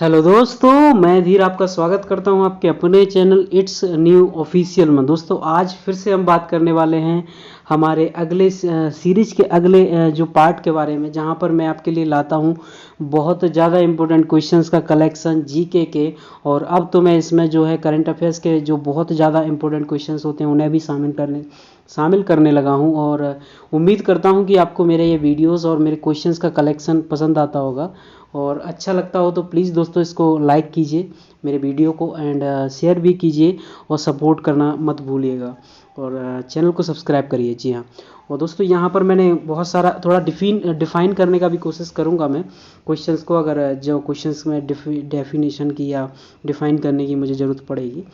Hello दोस्तों, मैं धीर आपका स्वागत करता हूं आपके अपने चैनल इट्स न्यू ऑफिशियल में। दोस्तों आज फिर से हम बात करने वाले हैं हमारे अगले सीरीज के अगले जो पार्ट के बारे में, जहां पर मैं आपके लिए लाता हूं बहुत ज़्यादा इंपॉर्टेंट क्वेश्चंस का कलेक्शन जीके के। और अब तो मैं इसमें जो है करंट अफेयर्स के जो बहुत ज़्यादा इंपॉर्टेंट क्वेश्चंस होते हैं उन्हें भी शामिल करने लगा हूं। और उम्मीद करता हूं कि आपको मेरे ये वीडियोस और मेरे क्वेश्चंस का कलेक्शन पसंद आता होगा और अच्छा लगता हो तो प्लीज़ दोस्तों इसको लाइक कीजिए मेरे वीडियो को, एंड शेयर भी कीजिए और सपोर्ट करना मत भूलिएगा। और चैनल को सब्सक्राइब करिए। जी हाँ। और दोस्तों यहाँ पर मैंने बहुत सारा थोड़ा डिफ़ाइन करने का भी कोशिश करूँगा मैं क्वेश्चंस को, अगर जो क्वेश्चंस में डेफिनेशन की या डिफ़ाइन करने की मुझे ज़रूरत पड़ेगी।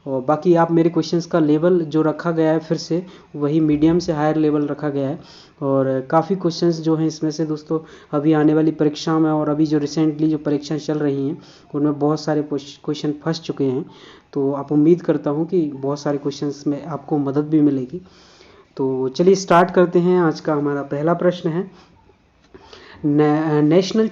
और बाकी आप मेरे क्वेश्चंस का लेवल जो रखा गया है फिर से वही मीडियम से हायर लेवल रखा गया है। और काफ़ी क्वेश्चंस जो हैं इसमें से दोस्तों अभी आने वाली परीक्षा में और अभी जो रिसेंटली जो परीक्षाएं चल रही हैं उनमें बहुत सारे क्वेश्चन फंस चुके हैं। तो आप उम्मीद करता हूं कि बहुत सारे क्वेश्चंस में आपको मदद भी मिलेगी। तो चलिए स्टार्ट करते हैं। आज का हमारा पहला प्रश्न है, नेशनल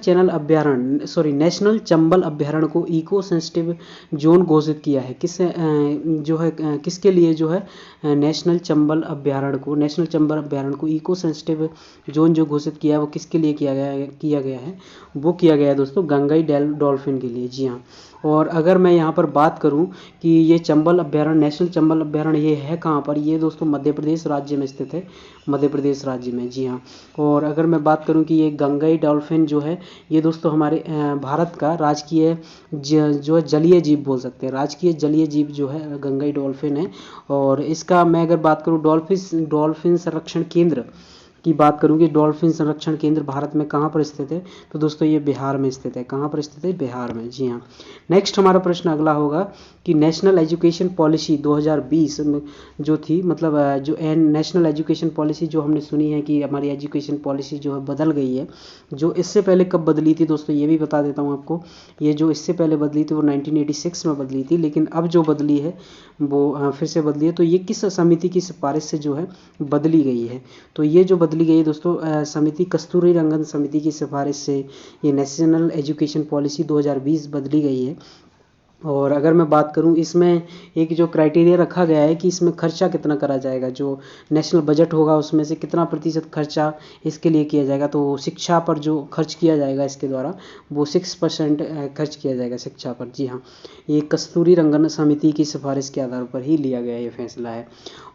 चंबल अभ्यारण्य को इको सेंसिटिव जोन घोषित किया है। किसके लिए जो है नेशनल चंबल अभ्यारण्य को इको सेंसिटिव जोन जो घोषित किया है वो किसके लिए किया गया है? वो किया गया है दोस्तों गंगई डॉल्फिन के लिए। जी हाँ। और अगर मैं यहाँ पर बात करूँ कि ये चंबल अभ्यारण्य, नेशनल चंबल अभ्यारण्य ये है कहाँ पर? ये दोस्तों मध्य प्रदेश राज्य में स्थित है, मध्य प्रदेश राज्य में। जी हाँ। और अगर मैं बात करूं कि ये गंगई डॉल्फिन जो है ये दोस्तों हमारे भारत का राजकीय जो जलीय जीव बोल सकते हैं, राजकीय जलीय जीव जो है गंगई डॉल्फिन है। और इसका मैं अगर बात करूं डॉल्फिन संरक्षण केंद्र की बात करूं कि डॉल्फिन संरक्षण केंद्र भारत में कहाँ पर स्थित है, तो दोस्तों ये बिहार में स्थित है। कहाँ पर स्थित है? बिहार में। जी हाँ। नेक्स्ट हमारा प्रश्न अगला होगा कि नेशनल एजुकेशन पॉलिसी 2020 में जो थी, मतलब जो नेशनल एजुकेशन पॉलिसी जो हमने सुनी है कि हमारी एजुकेशन पॉलिसी जो है बदल गई है, जो इससे पहले कब बदली थी दोस्तों ये भी बता देता हूँ आपको। ये जो इससे पहले बदली थी वो 1986 में बदली थी, लेकिन अब जो बदली है वो फिर से बदली है। तो ये किस समिति की सिफारिश से जो है बदली गई है? तो ये जो बदली गई है दोस्तों समिति कस्तूरी रंगन समिति की सिफारिश से ये नेशनल एजुकेशन पॉलिसी 2020 बदली गई है। और अगर मैं बात करूं इसमें एक जो क्राइटेरिया रखा गया है कि इसमें खर्चा कितना करा जाएगा, जो नेशनल बजट होगा उसमें से कितना प्रतिशत खर्चा इसके लिए किया जाएगा, तो शिक्षा पर जो खर्च किया जाएगा इसके द्वारा वो 6% खर्च किया जाएगा शिक्षा पर। जी हाँ। ये कस्तूरी रंगन समिति की सिफारिश के आधार पर ही लिया गया ये फैसला है।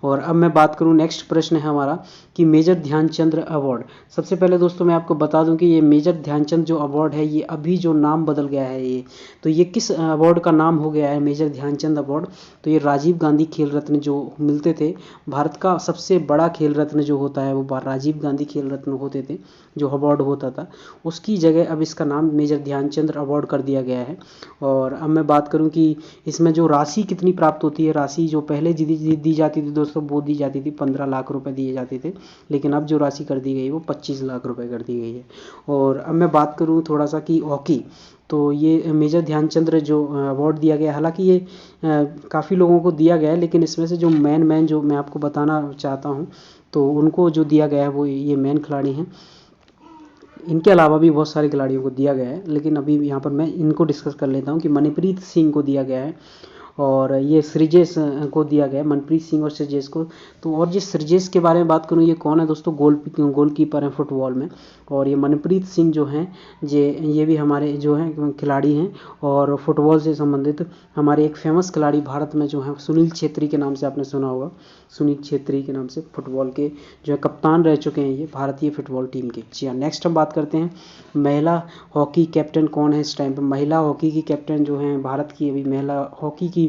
और अब मैं बात करूं, नेक्स्ट प्रश्न है हमारा कि मेजर ध्यानचंद अवार्ड। सबसे पहले दोस्तों मैं आपको बता दूं कि ये मेजर ध्यानचंद जो अवार्ड है ये अभी जो नाम बदल गया है ये, तो ये किस अवार्ड का नाम हो गया है? Major Dhyanchand award. तो ये राजीव गांधी खेल रत्न जो मिलते थे, भारत का सबसे बड़ा खेल रत्न जो होता है वो राजीव गांधी खेल रत्न होते थे, जो अवार्ड होता था, उसकी जगह अब इसका नाम मेजर ध्यानचंद अवार्ड कर दिया गया है। और अब मैं बात करूं कि इसमें जो राशि कितनी प्राप्त होती है, राशि जो पहले दी जाती थी दोस्तों वो दी जाती थी 15 लाख रुपए दिए जाते थे, लेकिन अब जो राशि कर दी गई वो 25 लाख रुपए कर दी गई है। और अब मैं बात करूं थोड़ा सा कि हॉकी, तो ये मेजर ध्यानचंद जो अवार्ड दिया गया, हालांकि ये काफ़ी लोगों को दिया गया है, लेकिन इसमें से जो मेन जो मैं आपको बताना चाहता हूँ तो उनको जो दिया गया है वो ये मेन खिलाड़ी हैं। इनके अलावा भी बहुत सारे खिलाड़ियों को दिया गया है, लेकिन अभी यहाँ पर मैं इनको डिस्कस कर लेता हूँ कि मनप्रीत सिंह को दिया गया है और ये सृजेश को दिया गया है, मनप्रीत सिंह और सृजेश को। तो और जिस सृजेश के बारे में बात करूँ ये कौन है दोस्तों? गोलकीपर हैं फुटबॉल में। और ये मनप्रीत सिंह जो हैं ये भी हमारे जो हैं खिलाड़ी हैं और फुटबॉल से संबंधित हमारे एक फेमस खिलाड़ी भारत में जो हैं सुनील छेत्री के नाम से आपने सुना होगा, सुनील छेत्री के नाम से फुटबॉल के जो है कप्तान रह चुके हैं ये भारतीय फुटबॉल टीम के। जी हाँ। नेक्स्ट हम बात करते हैं महिला हॉकी कैप्टन कौन है इस टाइम पर? महिला हॉकी की कैप्टन जो हैं भारत की अभी महिला हॉकी की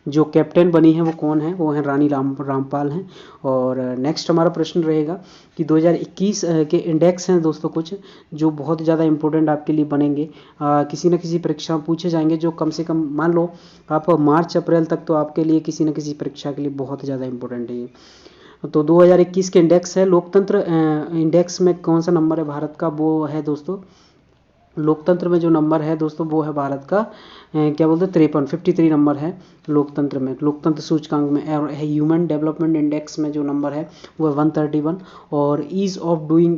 जो कैप्टन बनी है वो कौन है? वो है रानी रामपाल हैं। और नेक्स्ट हमारा प्रश्न रहेगा कि 2021 के इंडेक्स हैं दोस्तों कुछ जो बहुत ज़्यादा इंपॉर्टेंट आपके लिए बनेंगे, किसी न किसी परीक्षा में पूछे जाएंगे, जो कम से कम मान लो आप मार्च अप्रैल तक तो आपके लिए किसी न किसी परीक्षा के लिए बहुत ज़्यादा इंपॉर्टेंट है। तो 2021 के इंडेक्स है लोकतंत्र इंडेक्स में कौन सा नंबर है भारत का? वो है दोस्तों लोकतंत्र में जो नंबर है दोस्तों वो है भारत का क्या बोलते हैं 53 नंबर है लोकतंत्र में, लोकतंत्र सूचकांक में। और ह्यूमन डेवलपमेंट इंडेक्स में जो नंबर है वो है 131। और ईज ऑफ डूइंग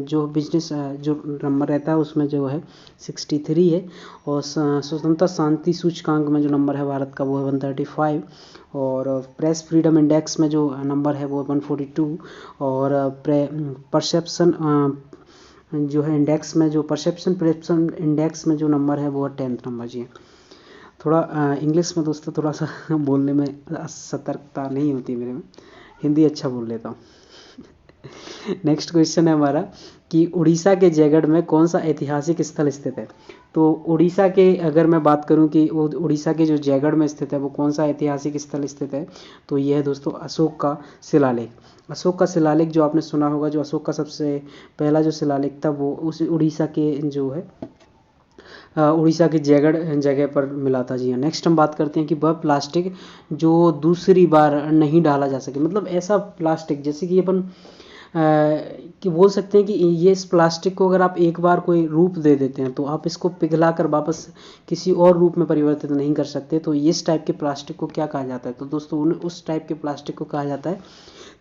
जो बिजनेस जो नंबर रहता है उसमें जो है 63 है। और स्वतंत्रता शांति सूचकांक में जो नंबर है भारत का वो है 135। और प्रेस फ्रीडम इंडेक्स में जो नंबर है वो 142। और परसेप्शन जो है इंडेक्स में जो परसेप्शन इंडेक्स में जो नंबर है वो है 10th नंबर जी। थोड़ा इंग्लिश में दोस्तों थोड़ा सा बोलने में सतर्कता नहीं होती मेरे में, हिंदी अच्छा बोल लेता हूँ। नेक्स्ट क्वेश्चन है हमारा कि उड़ीसा के जयगढ़ में कौन सा ऐतिहासिक स्थल स्थित है। तो उड़ीसा के अगर मैं बात करूं कि वो उड़ीसा के जो जयगढ़ में स्थित है वो कौन सा ऐतिहासिक स्थल स्थित है, तो ये है दोस्तों अशोक का शिलालेख। अशोक का शिलालेख जो आपने सुना होगा, जो अशोक का सबसे पहला जो शिलालेख था वो उस उड़ीसा के जो है उड़ीसा के जयगढ़ जगह पर मिला था जी हाँ। नेक्स्ट हम बात करते हैं कि वह प्लास्टिक जो दूसरी बार नहीं डाला जा सके, मतलब ऐसा प्लास्टिक जैसे कि अपन कि बोल सकते हैं कि ये इस प्लास्टिक को अगर आप एक बार कोई रूप दे देते हैं तो आप इसको पिघला कर वापस किसी और रूप में परिवर्तित नहीं कर सकते। तो इस टाइप के प्लास्टिक को क्या कहा जाता है, तो दोस्तों उस टाइप के प्लास्टिक को कहा जाता है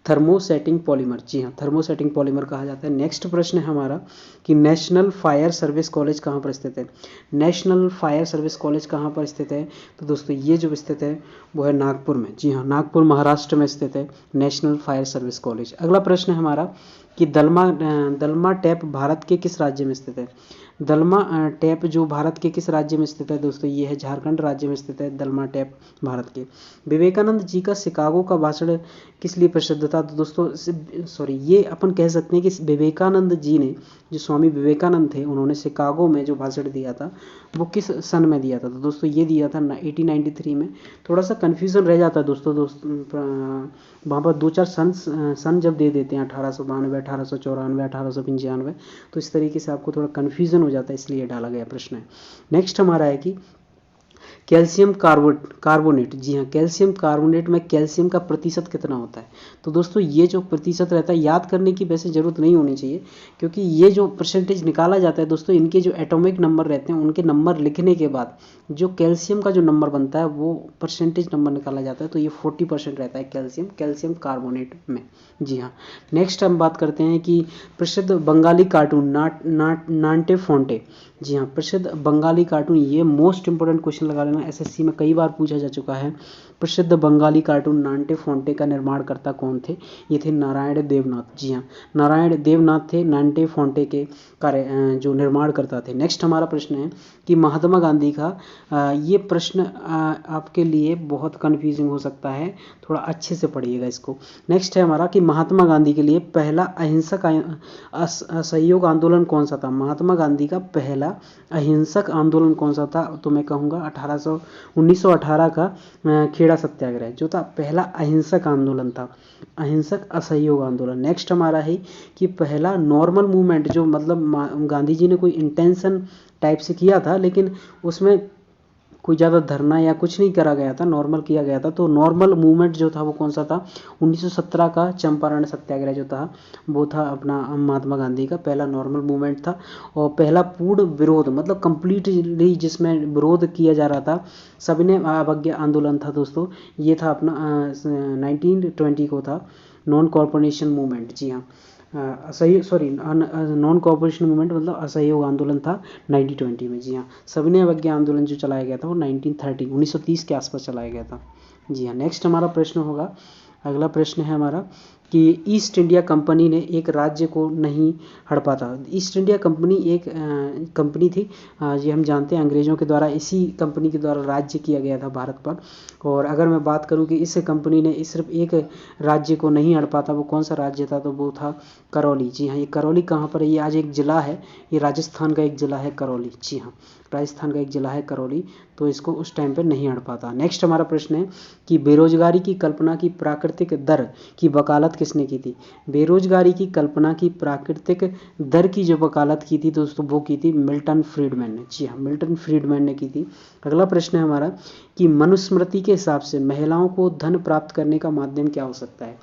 थर्मोसेटिंग पॉलीमर। जी हाँ, थर्मोसेटिंग पॉलीमर कहा जाता है। नेक्स्ट प्रश्न है हमारा कि नेशनल फायर सर्विस कॉलेज कहाँ पर स्थित है। नेशनल फायर सर्विस कॉलेज कहाँ पर स्थित है, तो दोस्तों ये जो स्थित है वो है नागपुर में। जी हाँ, नागपुर महाराष्ट्र में स्थित है नेशनल फायर सर्विस कॉलेज। अगला प्रश्न है हमारा कि दलमा टैप भारत के किस राज्य में स्थित है। दलमा टैप जो भारत के किस राज्य में स्थित है दोस्तों, ये है झारखंड राज्य में स्थित है दलमा टैप भारत के। विवेकानंद जी का शिकागो का भाषण किस लिए प्रसिद्ध था, तो दोस्तों ये अपन कह सकते हैं कि विवेकानंद जी ने, जो स्वामी विवेकानंद थे, उन्होंने शिकागो में जो भाषण दिया था वो किस सन में दिया था, तो दोस्तों ये दिया था 1893 में। थोड़ा सा कन्फ्यूज़न रह जाता है दोस्तों वहाँ पर 2-4 सन जब दे देते हैं 1892, 1894, 1895, तो इस तरीके से आपको थोड़ा कन्फ्यूज़न हो जाता है, इसलिए डाला गया प्रश्न है। नेक्स्ट हमारा है कि कैल्शियम कार्बोनेट। जी हाँ, कैल्शियम कार्बोनेट में कैल्शियम का प्रतिशत कितना होता है, तो दोस्तों ये जो प्रतिशत रहता है याद करने की वैसे ज़रूरत नहीं होनी चाहिए, क्योंकि ये जो परसेंटेज निकाला जाता है दोस्तों, इनके जो एटॉमिक नंबर रहते हैं उनके नंबर लिखने के बाद जो कैल्शियम का जो नंबर बनता है वो परसेंटेज नंबर निकाला जाता है, तो ये 40% रहता है कैल्शियम कार्बोनेट में। जी हाँ। नेक्स्ट हम बात करते हैं कि प्रसिद्ध बंगाली कार्टून नांटे फोंटे। जी हाँ, प्रसिद्ध बंगाली कार्टून, ये मोस्ट इंपोर्टेंट क्वेश्चन लगा लेना, एसएससी में कई बार पूछा जा चुका है। प्रसिद्ध बंगाली कार्टून नांटे फोंटे का निर्माणकर्ता कौन थे, ये थे नारायण देवनाथ। जी हाँ, नारायण देवनाथ थे नांटे फोंटे के कार्य जो निर्माणकर्ता थे। नेक्स्ट हमारा प्रश्न है कि महात्मा गांधी का ये प्रश्न आपके लिए बहुत कन्फ्यूजिंग हो सकता है, थोड़ा अच्छे से पढ़िएगा इसको। नेक्स्ट है हमारा कि महात्मा गांधी के लिए पहला अहिंसक असहयोग आंदोलन कौन सा था। महात्मा गांधी का पहला अहिंसक आंदोलन कौन सा था, तो मैं कहूँगा 1918 का खेड़ा सत्याग्रह जो था पहला अहिंसक आंदोलन था, अहिंसक असहयोग आंदोलन। नेक्स्ट हमारा है कि पहला नॉर्मल मूवमेंट, जो मतलब गांधी जी ने कोई इंटेंशन टाइप से किया था लेकिन उसमें कोई ज़्यादा धरना या कुछ नहीं करा गया था, नॉर्मल किया गया था, तो नॉर्मल मूवमेंट जो था वो कौन सा था, 1917 का चंपारण सत्याग्रह जो था वो था अपना महात्मा गांधी का पहला नॉर्मल मूवमेंट था। और पहला पूर्ण विरोध, मतलब कंप्लीटली जिसमें विरोध किया जा रहा था, सविनय अवज्ञा आंदोलन था दोस्तों, ये था अपना 1920 को था नॉन कॉर्पोरेशन मूवमेंट। जी हाँ, नॉन कॉर्पोरेशन मूवमेंट मतलब असहयोग आंदोलन था 1920 में। जी हाँ, सविनय अवज्ञा आंदोलन जो चलाया गया था वो 1930 के आसपास चलाया गया था। जी हाँ। नेक्स्ट हमारा प्रश्न होगा, अगला प्रश्न है हमारा कि ईस्ट इंडिया कंपनी ने एक राज्य को नहीं हड़पा था। ईस्ट इंडिया कंपनी एक कंपनी थी, ये हम जानते हैं अंग्रेज़ों के द्वारा, इसी कंपनी के द्वारा राज्य किया गया था भारत पर। और अगर मैं बात करूं कि इस कंपनी ने सिर्फ एक राज्य को नहीं हड़पा था, वो कौन सा राज्य था, तो वो था करौली। जी हाँ, ये करौली कहाँ पर है, ये आज एक ज़िला है, ये राजस्थान का एक ज़िला है करौली। जी हाँ, राजस्थान का एक ज़िला है करौली, तो इसको उस टाइम पर नहीं हड़पा था। नेक्स्ट हमारा प्रश्न है कि बेरोजगारी की कल्पना की प्राकृतिक दर की वकालत किसने की थी। बेरोजगारी की कल्पना की प्राकृतिक दर की जो वकालत की थी दोस्तों वो की थी मिल्टन फ्रीडमैन ने। जी हाँ, मिल्टन फ्रीडमैन ने की थी। अगला प्रश्न है हमारा कि मनुस्मृति के हिसाब से महिलाओं को धन प्राप्त करने का माध्यम क्या हो सकता है।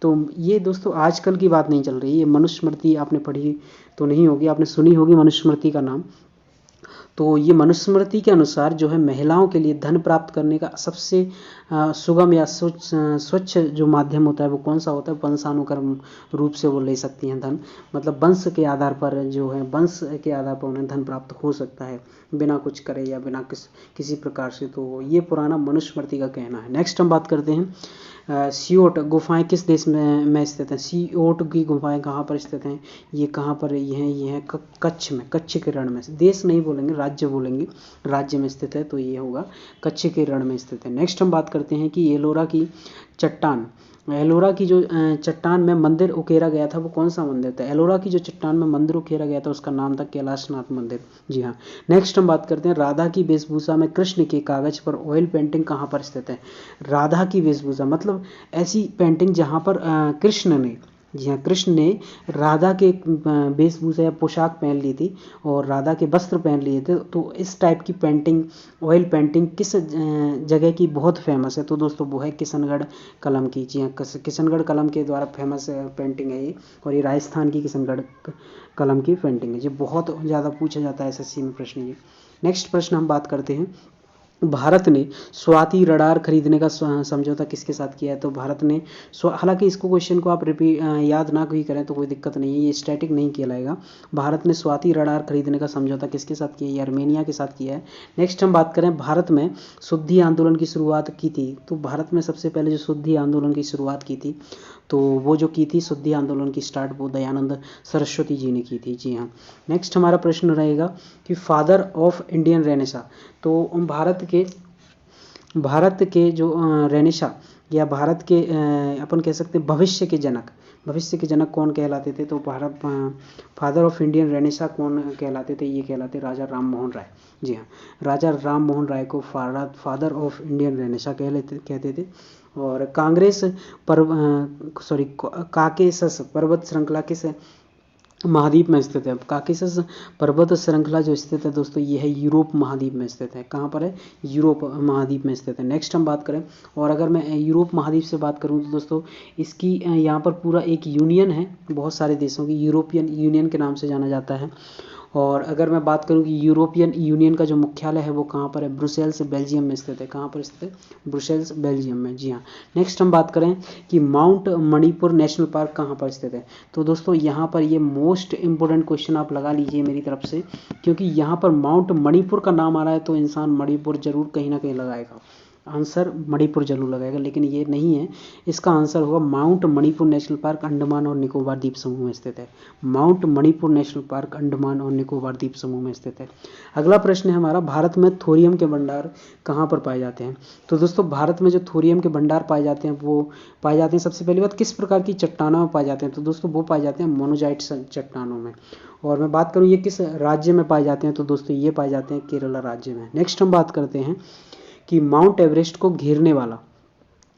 तो ये दोस्तों आजकल की बात नहीं चल रही, ये मनुस्मृति आपने पढ़ी तो नहीं होगी, आपने सुनी होगी मनुस्मृति का नाम। तो ये मनुस्मृति के अनुसार जो है महिलाओं के लिए धन प्राप्त करने का सबसे सुगम या स्वच्छ जो माध्यम होता है वो कौन सा होता है? वंशानुक्रम रूप से वो ले सकती हैं धन, मतलब वंश के आधार पर जो है, वंश के आधार पर उन्हें धन प्राप्त हो सकता है बिना कुछ करे या बिना किसी प्रकार से। तो ये पुराना मनुस्मृति का कहना है। नेक्स्ट हम बात करते हैं सियोट गुफाएं किस देश में स्थित हैं? सियोट की गुफाएं कहाँ पर स्थित हैं? ये कहाँ पर ये हैं कच्छ में, कच्छ के रण में। देश नहीं बोलेंगे, राज्य बोलेंगे, राज्य में स्थित है तो ये होगा कच्छ के रण में स्थित है। नेक्स्ट हम बात करते हैं कि एलोरा की चट्टान, एलोरा की जो चट्टान में मंदिर उकेरा गया था वो कौन सा मंदिर था? एलोरा की जो चट्टान में मंदिर उकेरा गया था उसका नाम था कैलाशनाथ मंदिर। जी हाँ। नेक्स्ट हम बात करते हैं राधा की वेशभूषा में कृष्ण के कागज पर ऑयल पेंटिंग कहाँ पर स्थित है? राधा की वेशभूषा मतलब ऐसी पेंटिंग जहाँ पर कृष्ण ने, जी हाँ, कृष्ण ने राधा के वेशभूषा या पोशाक पहन ली थी और राधा के वस्त्र पहन लिए थे। तो इस टाइप की पेंटिंग, ऑयल पेंटिंग किस जगह की बहुत फेमस है? तो दोस्तों वो है किशनगढ़ कलम की। जी हाँ, किशनगढ़ कलम के द्वारा फेमस पेंटिंग है ये, और ये राजस्थान की किशनगढ़ कलम की पेंटिंग है। ये बहुत ज़्यादा पूछा जाता है एसएससी में प्रश्न ये। नेक्स्ट प्रश्न हम बात करते हैं, भारत ने स्वाति रडार खरीदने का समझौता किसके साथ किया है? तो भारत ने, हालांकि इसको क्वेश्चन को आप याद ना भी करें तो कोई दिक्कत नहीं है, ये स्टैटिक नहीं कहलाएगा। भारत ने स्वाति रडार खरीदने का समझौता किसके साथ किया है? ये आर्मेनिया के साथ किया है। नेक्स्ट हम बात करें, भारत में शुद्धि आंदोलन की शुरुआत की थी, तो भारत में सबसे पहले जो शुद्धि आंदोलन की शुरुआत की थी तो वो जो की थी शुद्धि आंदोलन की स्टार्ट वो दयानंद सरस्वती जी ने की थी। जी हाँ। नेक्स्ट हमारा प्रश्न रहेगा कि फादर ऑफ इंडियन रेनेसा, तो भारत के जो रेनेसा या भारत के अपन कह सकते हैं भविष्य के जनक कौन कहलाते थे? तो Bharat father of Indian Renaissance कौन कहलाते थे? ये कहलाते राजा राम मोहन राय। जी हाँ, राजा राम मोहन राय को फादर ऑफ इंडियन रेनेसा कहते थे। और काकेशस पर्वत श्रृंखला किस महाद्वीप में स्थित है? काकेशस पर्वत श्रृंखला जो स्थित है दोस्तों ये है यूरोप महाद्वीप में स्थित है। कहाँ पर है? यूरोप महाद्वीप में स्थित है। नेक्स्ट हम बात करें, और अगर मैं यूरोप महाद्वीप से बात करूँ तो दोस्तों इसकी यहाँ पर पूरा एक यूनियन है बहुत सारे देशों की, यूरोपियन यूनियन के नाम से जाना जाता है। और अगर मैं बात करूं कि यूरोपियन यूनियन का जो मुख्यालय है वो कहाँ पर है? ब्रुसेल्स बेल्जियम में स्थित है। कहाँ पर स्थित है? ब्रुसेल्स बेल्जियम में। जी हाँ। नेक्स्ट हम बात करें कि माउंट मणिपुर नेशनल पार्क कहाँ पर स्थित है? तो दोस्तों यहाँ पर ये मोस्ट इंपॉर्टेंट क्वेश्चन आप लगा लीजिए मेरी तरफ से, क्योंकि यहाँ पर माउंट मणिपुर का नाम आ रहा है तो इंसान मणिपुर जरूर कहीं ना कहीं लगाएगा, आंसर मणिपुर जरूर लगाएगा, लेकिन ये नहीं है। इसका आंसर होगा mount Manipur national park Andaman और निकोबार द्वीप समूह में स्थित है। Mount Manipur national park Andaman और निकोबार द्वीप समूह में स्थित है। अगला प्रश्न है हमारा, भारत में थोरियम के भंडार कहाँ पर पाए जाते हैं? तो दोस्तों भारत में जो थोरियम के भंडार पाए जाते हैं वो पाए जाते हैं, सबसे पहली बात किस प्रकार की चट्टानों में पाए जाते हैं? तो दोस्तों वो पाए जाते हैं मोनोजाइट चट्टानों में। और मैं बात करूँ ये किस राज्य में पाए जाते हैं? तो दोस्तों ये पाए जाते हैं केरला राज्य में। नेक्स्ट हम बात करते हैं कि माउंट एवरेस्ट को घेरने वाला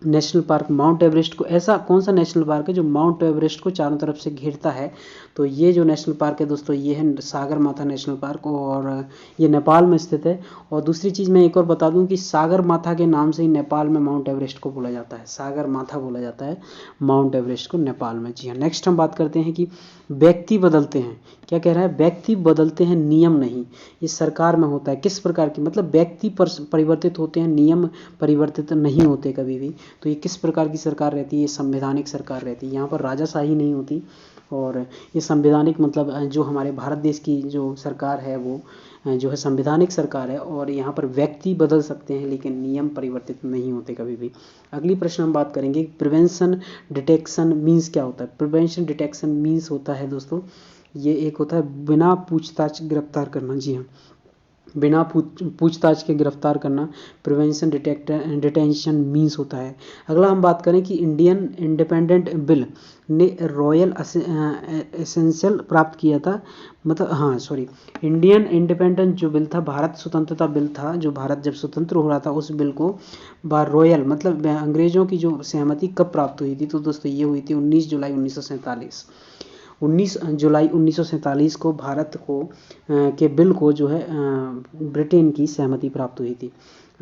नेशनल पार्क, माउंट एवरेस्ट को, ऐसा कौन सा नेशनल पार्क है जो माउंट एवरेस्ट को चारों तरफ से घेरता है? तो ये जो नेशनल पार्क है दोस्तों ये है सागर माथा नेशनल पार्क, और ये नेपाल में स्थित है। और दूसरी चीज़ मैं एक और बता दूं कि सागर माथा के नाम से ही नेपाल में माउंट एवरेस्ट को बोला जाता है, सागर माथा बोला जाता है माउंट एवरेस्ट को नेपाल में। जी हाँ। नेक्स्ट हम बात करते हैं कि व्यक्ति बदलते हैं, क्या कह रहा है? व्यक्ति बदलते हैं नियम नहीं, ये सरकार में होता है। किस प्रकार की, मतलब व्यक्ति परिवर्तित होते हैं, नियम परिवर्तित नहीं होते कभी भी। तो ये किस प्रकार की सरकार रहती है? ये संवैधानिक सरकार रहती है, यहाँ पर राजाशाही नहीं होती। और ये संवैधानिक मतलब जो हमारे भारत देश की जो सरकार है वो जो है संवैधानिक सरकार है, और यहाँ पर व्यक्ति बदल सकते हैं लेकिन नियम परिवर्तित नहीं होते कभी भी। अगली प्रश्न हम बात करेंगे प्रिवेंशन डिटेक्शन मीन्स क्या होता है? प्रिवेंशन डिटेक्शन मीन्स होता है दोस्तों ये एक होता है बिना पूछताछ गिरफ्तार करना। जी हाँ, बिना पूछताछ के गिरफ्तार करना प्रिवेंशन डिटेंशन मीन्स होता है। अगला हम बात करें कि इंडियन इंडिपेंडेंट बिल ने रॉयल एसेंशियल प्राप्त किया था, मतलब इंडियन इंडिपेंडेंट जो बिल था, भारत स्वतंत्रता बिल था, जो भारत जब स्वतंत्र हो रहा था उस बिल को रॉयल मतलब अंग्रेजों की जो सहमति कब प्राप्त हुई थी? तो दोस्तों ये हुई थी 19 जुलाई 1947। 19 जुलाई 1947 को भारत को के बिल को जो है ब्रिटेन की सहमति प्राप्त हुई थी।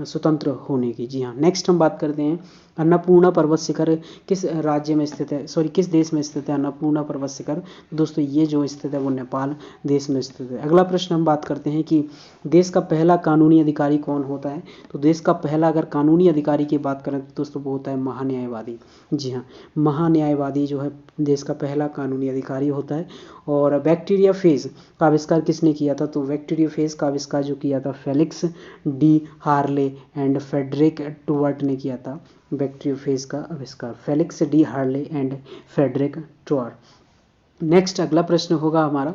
स्वतंत्र होने की। जी हाँ, नेक्स्ट हम बात करते हैं अन्नपूर्णा पर्वत शिखर किस राज्य में स्थित है, सॉरी किस देश में स्थित है अन्नपूर्णा पर्वत शिखर। दोस्तों ये जो स्थित है वो नेपाल देश में स्थित है। अगला प्रश्न हम बात करते हैं कि देश का पहला कानूनी अधिकारी कौन होता है। तो देश का पहला अगर कानूनी अधिकारी की बात करें तो दोस्तों वो होता है महान्यायवादी। जी हाँ, महान्यायवादी जो है देश का पहला कानूनी अधिकारी होता है। और बैक्टीरिया फेज का आविष्कार किसने किया था। तो बैक्टीरिया फेज का आविष्कार जो किया था Felix d'Herelle and Frederick Twort ने किया था। बैक्टीरियोफेज का आविष्कार Felix d'Herelle and Frederick Twort. Next अगला प्रश्न होगा हमारा,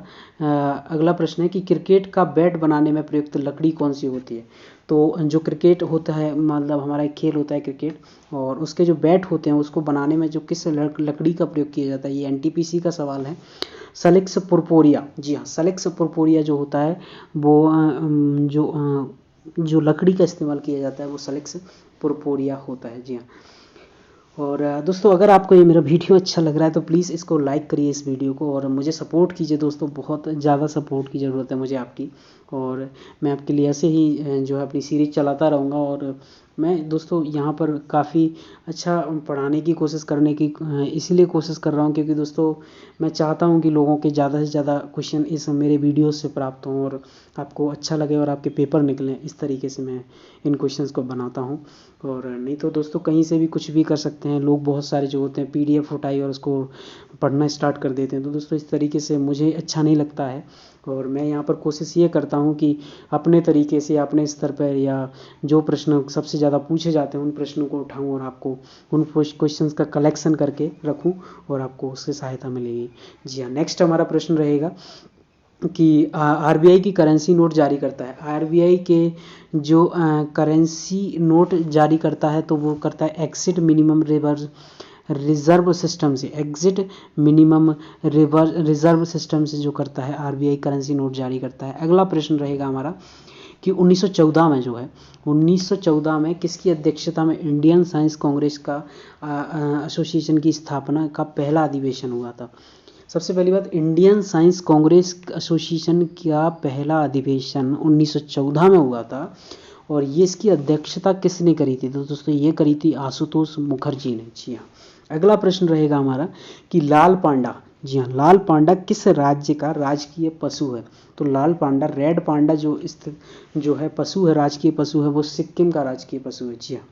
अगला प्रश्न है कि क्रिकेट का बैट बनाने में प्रयुक्त लकड़ी कौन सी होती है। तो जो क्रिकेट होता है मतलब हमारा एक खेल होता है क्रिकेट, और उसके जो बैट होते हैं उसको बनाने में जो किस लकड़ी का प्रयोग किया जाता है, ये एनटीपीसी का सवाल है। सलेक्स पुरपोरिया। जी हाँ, सलेक्स पुरपोरिया जो होता है वो जो लकड़ी का इस्तेमाल किया जाता है वो सलेक्स पुरपोरिया होता है। जी हाँ, और दोस्तों अगर आपको ये मेरा वीडियो अच्छा लग रहा है तो प्लीज़ इसको लाइक करिए इस वीडियो को, और मुझे सपोर्ट कीजिए दोस्तों, बहुत ज़्यादा सपोर्ट की ज़रूरत है मुझे आपकी। और मैं आपके लिए ऐसे ही जो है अपनी सीरीज चलाता रहूँगा। और मैं दोस्तों यहाँ पर काफ़ी अच्छा पढ़ाने की कोशिश करने की इसीलिए कोशिश कर रहा हूँ क्योंकि दोस्तों मैं चाहता हूँ कि लोगों के ज़्यादा से ज़्यादा क्वेश्चन इस मेरे वीडियो से प्राप्त हों और आपको अच्छा लगे और आपके पेपर निकलें। इस तरीके से मैं इन क्वेश्चंस को बनाता हूँ। और नहीं तो दोस्तों कहीं से भी कुछ भी कर सकते हैं लोग, बहुत सारे जो होते हैं पीडीएफ उठाई और उसको पढ़ना स्टार्ट कर देते हैं। तो दोस्तों इस तरीके से मुझे अच्छा नहीं लगता है, और मैं यहाँ पर कोशिश ये करता हूँ कि अपने तरीके से अपने स्तर पर या जो प्रश्न सबसे ज़्यादा पूछे जाते हैं उन प्रश्नों को उठाऊँ और आपको उन क्वेश्चंस का कलेक्शन करके रखूँ और आपको उससे सहायता मिलेगी। जी हाँ, नेक्स्ट हमारा प्रश्न रहेगा कि आरबीआई की करेंसी नोट जारी करता है। आरबीआई के जो करेंसी नोट जारी करता है तो वो करता है एक्सिट मिनिमम रिजर्व सिस्टम से, एग्जिट मिनिमम रिजर्व सिस्टम से जो करता है आरबीआई करेंसी नोट जारी करता है। अगला प्रश्न रहेगा हमारा कि 1914 में जो है 1914 में किसकी अध्यक्षता में इंडियन साइंस कांग्रेस का एसोसिएशन की स्थापना का पहला अधिवेशन हुआ था। सबसे पहली बात, इंडियन साइंस कांग्रेस एसोसिएशन का पहला अधिवेशन 1914 में हुआ था, और ये इसकी अध्यक्षता किसने करी थी। तो दोस्तों ये करी थी आशुतोष मुखर्जी ने। जी हाँ, अगला प्रश्न रहेगा हमारा कि लाल पांडा। जी हाँ, लाल पांडा किस राज्य का राजकीय पशु है। तो लाल पांडा, रेड पांडा जो है पशु है, राजकीय पशु है, वो सिक्किम का राजकीय पशु है। जी हाँ,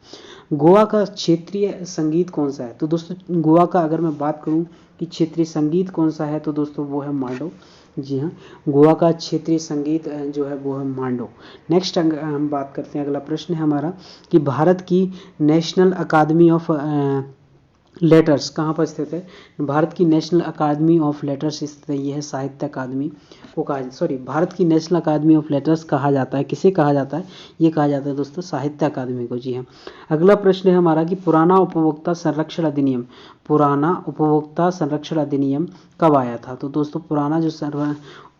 गोवा का क्षेत्रीय संगीत कौन सा है। तो दोस्तों गोवा का अगर मैं बात करूं कि क्षेत्रीय संगीत कौन सा है तो दोस्तों वो है मांडो। जी हाँ, गोवा का क्षेत्रीय संगीत जो है वो है मांडो। नेक्स्ट हम बात करते हैं, अगला प्रश्न है हमारा कि भारत की नेशनल अकादमी ऑफ लेटर्स कहाँ पर स्थित है। भारत की नेशनल अकादमी ऑफ लेटर्स स्थित है, यह है साहित्य अकादमी को भारत की नेशनल अकादमी ऑफ लेटर्स कहा जाता है, किसे कहा जाता है, ये कहा जाता है दोस्तों साहित्य अकादमी को। जी हाँ, अगला प्रश्न है हमारा कि पुराना उपभोक्ता संरक्षण अधिनियम कब आया था। तो दोस्तों पुराना जो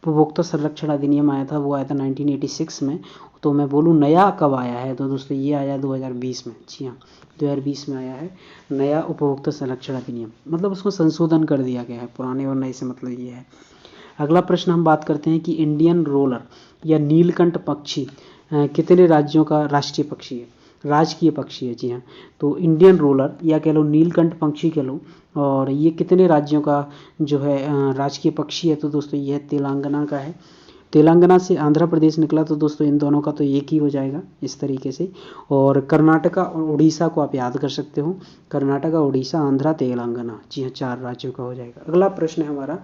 उपभोक्ता संरक्षण अधिनियम आया था वो आया था 1986 में। तो मैं बोलूँ नया कब आया है तो दोस्तों ये आया 2020 में। जी हाँ, 2020 में आया है नया उपभोक्ता संरक्षण अधिनियम, मतलब उसमें संशोधन कर दिया गया है। पुराने और नए से मतलब ये है। अगला प्रश्न हम बात करते हैं कि इंडियन रोलर या नीलकंठ पक्षी कितने राज्यों का राष्ट्रीय पक्षी है, राजकीय पक्षी है। जी हाँ, तो इंडियन रोलर या कह लो नीलकंठ पक्षी कह लो, और ये कितने राज्यों का जो है राजकीय पक्षी है। तो दोस्तों यह तेलंगाना का है। तेलंगाना से आंध्र प्रदेश निकला तो दोस्तों इन दोनों का तो एक ही हो जाएगा इस तरीके से। और कर्नाटका और उड़ीसा को आप याद कर सकते हो, कर्नाटका, उड़ीसा, आंध्र, तेलंगाना। जी हाँ, 4 राज्यों का हो जाएगा। अगला प्रश्न है हमारा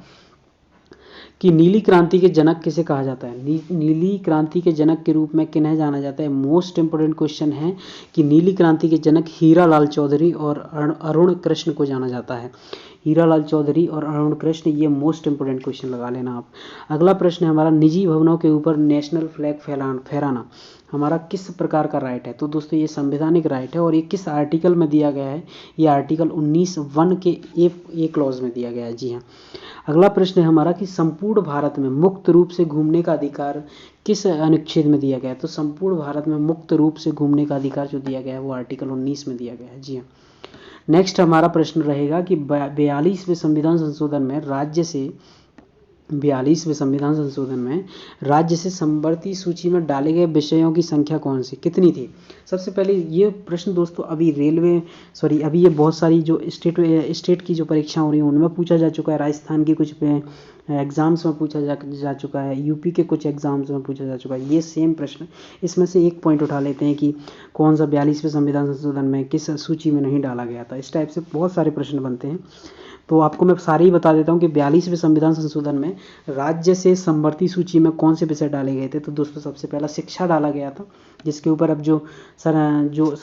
कि नीली क्रांति के जनक किसे कहा जाता है। नीली क्रांति के जनक के रूप में किन्हें जाना जाता है। मोस्ट इंपोर्टेंट क्वेश्चन है कि नीली क्रांति के जनक हीरा लाल चौधरी और अरुण कृष्ण को जाना जाता है। हीरा लाल चौधरी और अरुण कृष्ण, ये मोस्ट इंपोर्टेंट क्वेश्चन लगा लेना आप। अगला प्रश्न है हमारा निजी भवनों के ऊपर नेशनल फ्लैग फहराना हमारा किस प्रकार का राइट है। तो दोस्तों ये संवैधानिक राइट है, और ये किस आर्टिकल में दिया गया है, ये आर्टिकल 19(1) के ए क्लॉज में दिया गया है। जी हाँ, अगला प्रश्न है हमारा कि संपूर्ण भारत में मुक्त रूप से घूमने का अधिकार किस अनुच्छेद में दिया गया है। तो संपूर्ण भारत में मुक्त रूप से घूमने का अधिकार जो दिया गया है वो आर्टिकल 19 में दिया गया है। जी हाँ, नेक्स्ट हमारा प्रश्न रहेगा कि 42वें संविधान संशोधन में राज्य से 42वें संविधान संशोधन में राज्य से समवर्ती सूची में डाले गए विषयों की संख्या कौन सी कितनी थी? सबसे पहले ये प्रश्न दोस्तों अभी अभी ये बहुत सारी जो स्टेट की जो परीक्षा हो रही है उनमें पूछा जा चुका है। राजस्थान की कुछ एग्जाम्स में पूछा जा चुका है, यूपी के कुछ एग्जाम्स में पूछा जा चुका है। ये सेम प्रश्न, इसमें से एक पॉइंट उठा लेते हैं कि कौन सा 42वें संविधान संशोधन में किस सूची में नहीं डाला गया था। इस टाइप से बहुत सारे प्रश्न बनते हैं, तो आपको मैं सारे ही बता देता हूँ कि 42वें संविधान संशोधन में राज्य से समवर्ती सूची में कौन से विषय डाले गए थे। तो दोस्तों सबसे पहला शिक्षा डाला गया था, जिसके ऊपर अब जो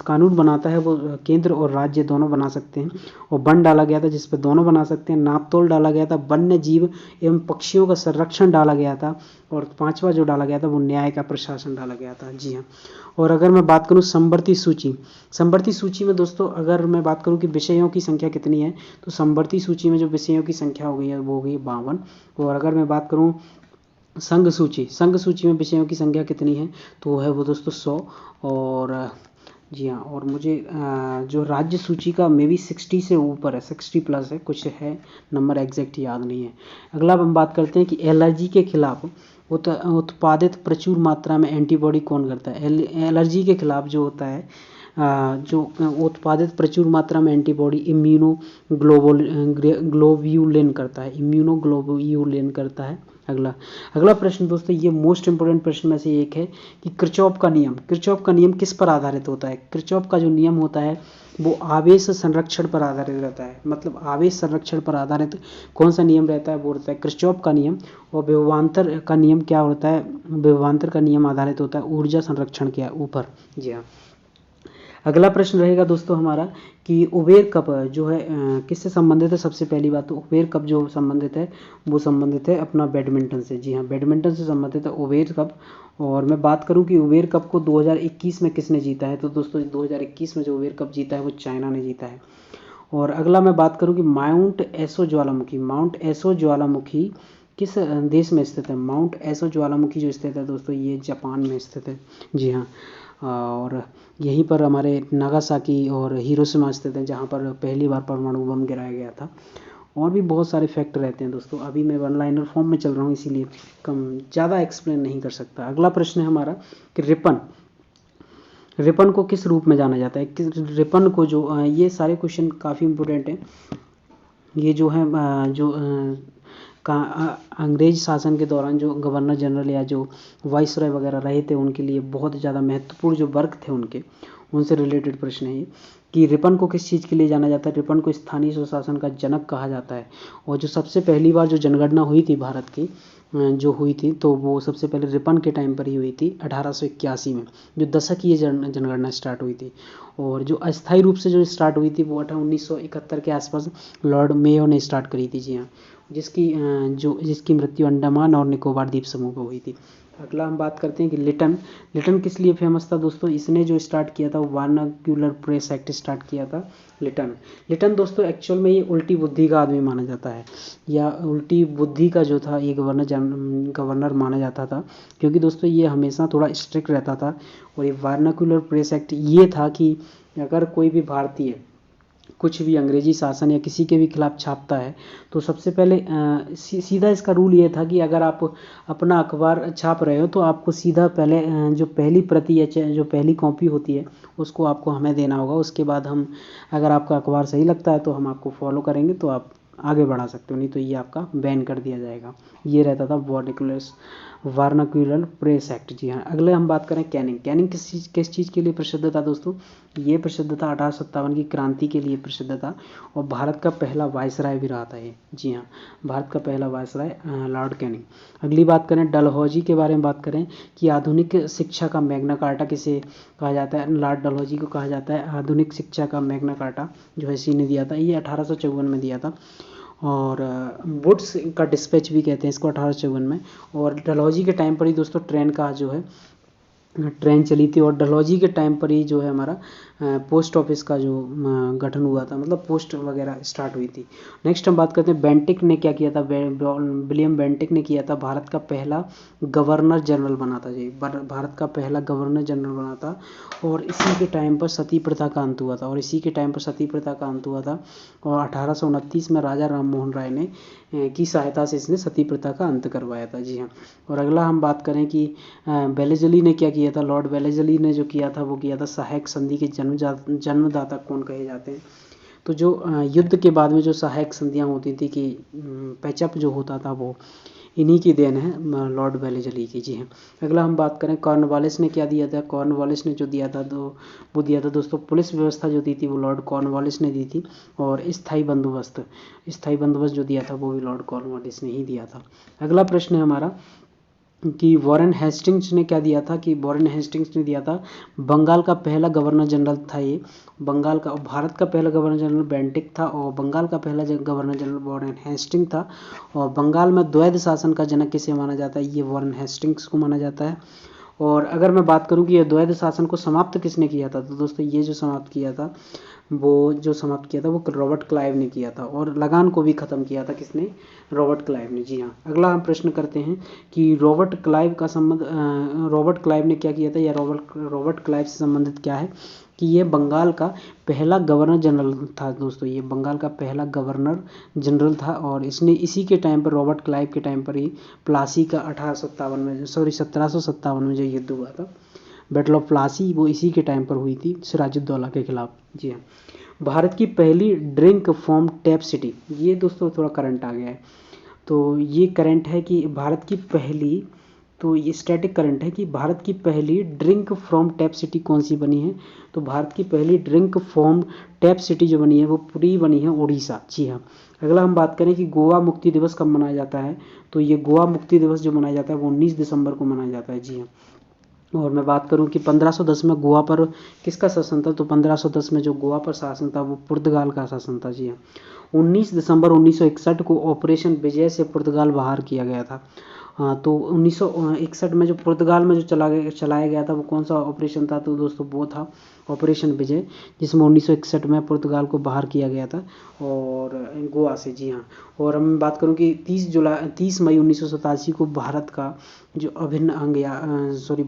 कानून बनाता है वो केंद्र और राज्य दोनों बना सकते हैं। और वन डाला गया था जिस पर दोनों बना सकते हैं। नापतोल डाला गया था। वन्य जीव एवं पक्षियों का संरक्षण डाला गया था। और पांचवा जो डाला गया था वो न्याय का प्रशासन डाला गया था। जी हाँ। और अगर मैं बात करूँ समवर्ती सूची में दोस्तों अगर मैं बात करूँ कि विषयों की संख्या कितनी है, तो समवर्ती सूची में जो विषयों की संख्या हो गई है वो हो गई 52। और अगर मैं बात करूँ संघ सूची में विषयों की संख्या कितनी है, तो वो है वो दोस्तों 100। और जी हाँ, और मुझे जो राज्य सूची का मे बी 60 से ऊपर है, 60 प्लस है, कुछ है नंबर एग्जैक्ट याद नहीं है। अगला हम बात करते हैं कि एलर्जी के खिलाफ उत्पादित प्रचुर मात्रा में एंटीबॉडी कौन करता है। एलर्जी के खिलाफ जो होता है जो उत्पादित प्रचुर मात्रा में एंटीबॉडी इम्यूनोग्लोब्यूलिन करता है। अगला प्रश्न दोस्तों, ये मोस्ट इंपोर्टेंट प्रश्न में से एक है कि किरचॉफ का नियम किस पर आधारित होता है। किरचॉफ का जो नियम होता है वो आवेश संरक्षण पर आधारित रहता है। मतलब आवेश संरक्षण पर आधारित कौन सा नियम रहता है, वो रहता है किरचॉफ का नियम। और विभवांतर का नियम क्या होता है, विभवांतर का नियम आधारित होता है ऊर्जा संरक्षण के ऊपर। जी हाँ। अगला प्रश्न रहेगा दोस्तों हमारा कि उबेर कप जो है किससे संबंधित है। सबसे पहली बात तो उबेर कप जो संबंधित है वो संबंधित है अपना बैडमिंटन से। जी हाँ, बैडमिंटन से संबंधित है उबेर कप। और मैं बात करूं कि उबेर कप को 2021 में किसने जीता है, तो दोस्तों 2021 में जो उबेर कप जीता है वो चाइना ने जीता है। और अगला मैं बात करूं कि माउंट एसो ज्वालामुखी किस देश में स्थित है। माउंट एसो ज्वालामुखी जो स्थित है दोस्तों ये जापान में स्थित है। जी हाँ। और यहीं पर हमारे नागासाकी और हिरोशिमा स्थित है जहाँ पर पहली बार परमाणु बम गिराया गया था। और भी बहुत सारे फैक्ट रहते हैं दोस्तों। अभी मैं वन लाइनर फॉर्म में चल रहा हूँ इसीलिए कम ज़्यादा एक्सप्लेन नहीं कर सकता। अगला प्रश्न है हमारा कि रिपन को किस रूप में जाना जाता है। रिपन को जो ये सारे क्वेश्चन काफ़ी इंपॉर्टेंट हैं। ये जो है अंग्रेज शासन के दौरान जो गवर्नर जनरल या जो वाइसरॉय वगैरह रहे थे उनके लिए बहुत ज़्यादा महत्वपूर्ण जो वर्ग थे उनसे रिलेटेड प्रश्न है ये कि रिपन को किस चीज़ के लिए जाना जाता है। रिपन को स्थानीय स्वशासन का जनक कहा जाता है। और जो सबसे पहली बार जो जनगणना हुई थी भारत की जो हुई थी तो वो सबसे पहले रिपन के टाइम पर ही हुई थी 1881 में, जो दशकीय जनगणना स्टार्ट हुई थी। और जो अस्थायी रूप से जो स्टार्ट हुई थी वो 1971 के आसपास लॉर्ड मेयो ने स्टार्ट करी थी। जी हाँ, जिसकी मृत्यु अंडमान और निकोबार द्वीप समूह पर हुई थी। अगला हम बात करते हैं कि लिटन किस लिए फेमस था दोस्तों। इसने जो स्टार्ट किया था वर्नाक्यूलर प्रेस एक्ट स्टार्ट किया था लिटन दोस्तों एक्चुअल में ये उल्टी बुद्धि का आदमी माना जाता है, या उल्टी बुद्धि का जो था ये गवर्नर माना जाता था, क्योंकि दोस्तों ये हमेशा थोड़ा स्ट्रिक्ट रहता था। और ये वर्नाक्यूलर प्रेस एक्ट ये था कि अगर कोई भी भारतीय कुछ भी अंग्रेजी शासन या किसी के भी खिलाफ छापता है तो सबसे पहले सीधा इसका रूल ये था कि अगर आप अपना अखबार छाप रहे हो तो आपको सीधा पहले जो पहली प्रति या जो पहली कॉपी होती है उसको आपको हमें देना होगा। उसके बाद हम अगर आपका अखबार सही लगता है तो हम आपको फॉलो करेंगे, तो आप आगे बढ़ा सकते हो, नहीं तो ये आपका बैन कर दिया जाएगा। ये रहता था वर्नाक्यूलर प्रेस एक्ट। जी हाँ। अगले हम बात करें कैनिंग किस चीज़ के लिए प्रसिद्ध था दोस्तों। ये प्रसिद्ध था 1857 की क्रांति के लिए प्रसिद्ध था। और भारत का पहला वायसराय भी रहा था ये। जी हाँ, भारत का पहला वायसराय लॉर्ड कैनिंग। अगली बात करें डलहौजी के बारे में बात करें कि आधुनिक शिक्षा का मैग्ना कार्टा किसे कहा जाता है। लॉर्ड डलहौजी को कहा जाता है आधुनिक शिक्षा का मैग्ना कार्टा, जो है इसी ने दिया था। ये 1854 में दिया था। और वुड्स का डिस्पैच भी कहते हैं इसको 1854 में। और डलहौजी के टाइम पर ही दोस्तों ट्रेन चली थी। और डलहौजी के टाइम पर ही जो है हमारा पोस्ट ऑफिस का जो गठन हुआ था, मतलब पोस्ट वगैरह स्टार्ट हुई थी। नेक्स्ट हम बात करते हैं बेंटिक ने क्या किया था। विलियम बेंटिक ने किया था, भारत का पहला गवर्नर जनरल बना था जी, भारत का पहला गवर्नर जनरल बना था। और इसी के टाइम पर सती प्रथा का अंत हुआ था, और इसी के टाइम पर सती प्रथा का अंत हुआ था। और 1829 में राजा राम मोहन राय ने की सहायता से इसने सती प्रथा का अंत करवाया था। जी हाँ। और अगला हम बात करें कि वेलेजली ने क्या किया था। लॉर्ड वेलेजली ने जो किया था वो किया था सहायक संधि के जन्मदाता कौन कहे जाते हैं। तो जो युद्ध के बाद में जो सहायक संधियाँ होती थी कि पैचअप जो होता था वो इन्हीं की देन है, लॉर्ड वेलेजली की। जी हाँ। अगला हम बात करें कॉर्नवालिस ने क्या दिया था। कॉर्नवालिस ने जो दिया था तो वो दिया था दोस्तों पुलिस व्यवस्था जो दी थी वो लॉर्ड कॉर्नवालिस ने दी थी। और स्थायी बंदोबस्त जो दिया था वो भी लॉर्ड कॉर्नवालिस ने ही दिया था। अगला प्रश्न है हमारा कि वॉरेन हेस्टिंग्स ने क्या दिया था। कि वॉरेन हेस्टिंग्स ने दिया था बंगाल का पहला गवर्नर जनरल था ये। बंगाल का, भारत का पहला गवर्नर जनरल बेंटिक था, और बंगाल का पहला गवर्नर जनरल वॉरेन हेस्टिंग था। और बंगाल में द्वैध शासन का जनक किसे माना जाता है, ये वॉरेन हेस्टिंग्स को माना जाता है। और अगर मैं बात करूं कि ये द्वैध शासन को समाप्त किसने किया था, तो दोस्तों ये जो समाप्त किया था वो रॉबर्ट क्लाइव ने किया था। और लगान को भी ख़त्म किया था किसने, रॉबर्ट क्लाइव ने। जी हाँ। अगला हम प्रश्न करते हैं कि रॉबर्ट क्लाइव का संबंध, रॉबर्ट क्लाइव ने क्या किया था, या रॉबर्ट क्लाइव से संबंधित क्या है कि ये बंगाल का पहला गवर्नर जनरल था दोस्तों। ये बंगाल का पहला गवर्नर जनरल था, और इसने इसी के टाइम पर, रॉबर्ट क्लाइव के टाइम पर ही प्लासी का 1757 में जो युद्ध हुआ था, बैटल ऑफ प्लासी, वो इसी के टाइम पर हुई थी सिराजुद्दौला के खिलाफ। जी हाँ। भारत की पहली ड्रिंक फ्रॉम टैप सिटी, ये दोस्तों थोड़ा करंट आ गया है। तो ये करंट है कि भारत की पहली, तो ये स्टैटिक करंट है कि भारत की पहली ड्रिंक फ्रॉम टैप सिटी कौन सी बनी है। तो भारत की पहली ड्रिंक फ्रॉम टैप सिटी जो बनी है वो पूरी बनी है उड़ीसा। जी हाँ। अगला हम बात करें कि गोवा मुक्ति दिवस कब मनाया जाता है। तो ये गोवा मुक्ति दिवस जो मनाया जाता है वो 19 दिसंबर को मनाया जाता है। जी हाँ। और मैं बात करूं कि 1510 में गोवा पर किसका शासन था। तो 1510 में जो गोवा पर शासन था वो पुर्तगाल का शासन था। जी हाँ। 19 दिसंबर 1961 को ऑपरेशन विजय से पुर्तगाल बाहर किया गया था। हाँ, तो 1961 में जो पुर्तगाल में जो चलाया गया था वो कौन सा ऑपरेशन था, तो दोस्तों वो था ऑपरेशन विजय, जिसमें 1961 में पुर्तगाल को बाहर किया गया था और गोवा से। जी हाँ। और हम बात करूँ कि 30 मई 1987 को भारत का जो अभिन्न अंग, या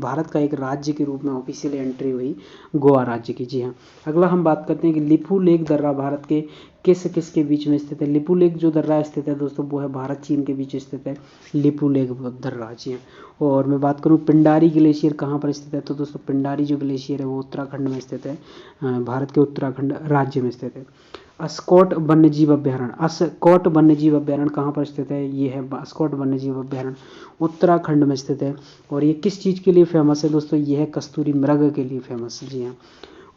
भारत का एक राज्य के रूप में ऑफिशियल एंट्री हुई गोवा राज्य की। जी हाँ। अगला हम बात करते हैं कि लिपू लेक दर्रा भारत के किस के बीच में स्थित है। लिपू लेक जो दर्रा स्थित है दोस्तों वो है भारत चीन के बीच स्थित है लिपू लेक दर्रा। जी हाँ। और मैं बात करूँ पिंडारी ग्लेशियर कहाँ पर स्थित है, तो दोस्तों पिंडारी जो ग्लेशियर है वो उत्तराखंड में स्थित है, भारत के उत्तराखंड राज्य में स्थित है। अस्कोट वन्यजीव अभ्यारण्य कहाँ पर स्थित है, ये है अस्कोट वन्यजीव अभ्यारण्य उत्तराखंड में स्थित है। और ये किस चीज़ के लिए फेमस है दोस्तों, ये है कस्तूरी मृग के लिए फेमस है। जी हाँ।